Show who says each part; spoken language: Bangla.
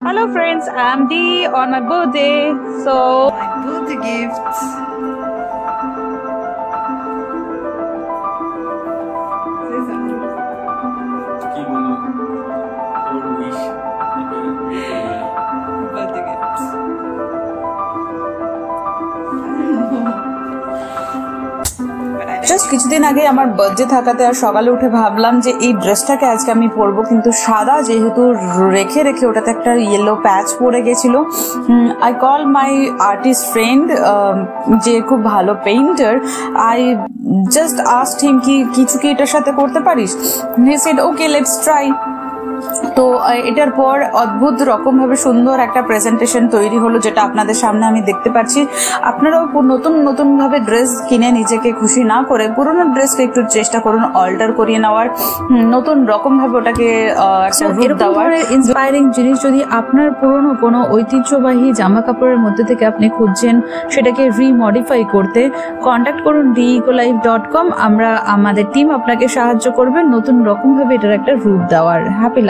Speaker 1: Hello friends, I'm Dee on my birthday. So
Speaker 2: My birthday gifts. Say something.
Speaker 3: কি বলবো ওর উইশ
Speaker 2: Birthday gifts.
Speaker 1: জাস্ট কিছুদিন আগে আমার বার্থডে থাকাতে আর সকালে উঠে ভাবলাম যে এই ড্রেসটাকে আজকে আমি পরবো, কিন্তু সাদা যেহেতু রেখে রেখে ওটাতে একটা ইয়েলো প্যাচ পড়ে গেছিল। I call my artist friend, যে খুব ভালো পেইন্টার। আই জাস্ট আস্কড হিম কি কিছু কি এটার সাথে করতে পারিস। He said okay let's try. তো এটার পর অদ্ভুত রকম ভাবে সুন্দর একটা প্রেজেন্টেশন তৈরি হলো, যেটা আপনাদের সামনে আমি দেখতে পাচ্ছি। আপনারাও নতুন নতুন ভাবে ড্রেস কিনে নিজেকে খুশি না করে পুরোনো ড্রেসকে একটু চেষ্টা করুন অল্টার করিয়ে নেওয়ার, নতুন রকম ভাবে ওটাকে একটা রূপ দেওয়ার। ইন্সপায়ারিং জিনিস যদি আপনার পুরোনো কোনো ঐতিহ্যবাহী জামা কাপড়ের মধ্যে থেকে আপনি খুঁজছেন সেটাকে রিমডিফাই করতে, কন্ট্যাক্ট করুন deecolife.com। আমাদের টিম আপনাকে সাহায্য করবে নতুন রকম ভাবে এটার একটা রূপ দেওয়ার। হ্যাপি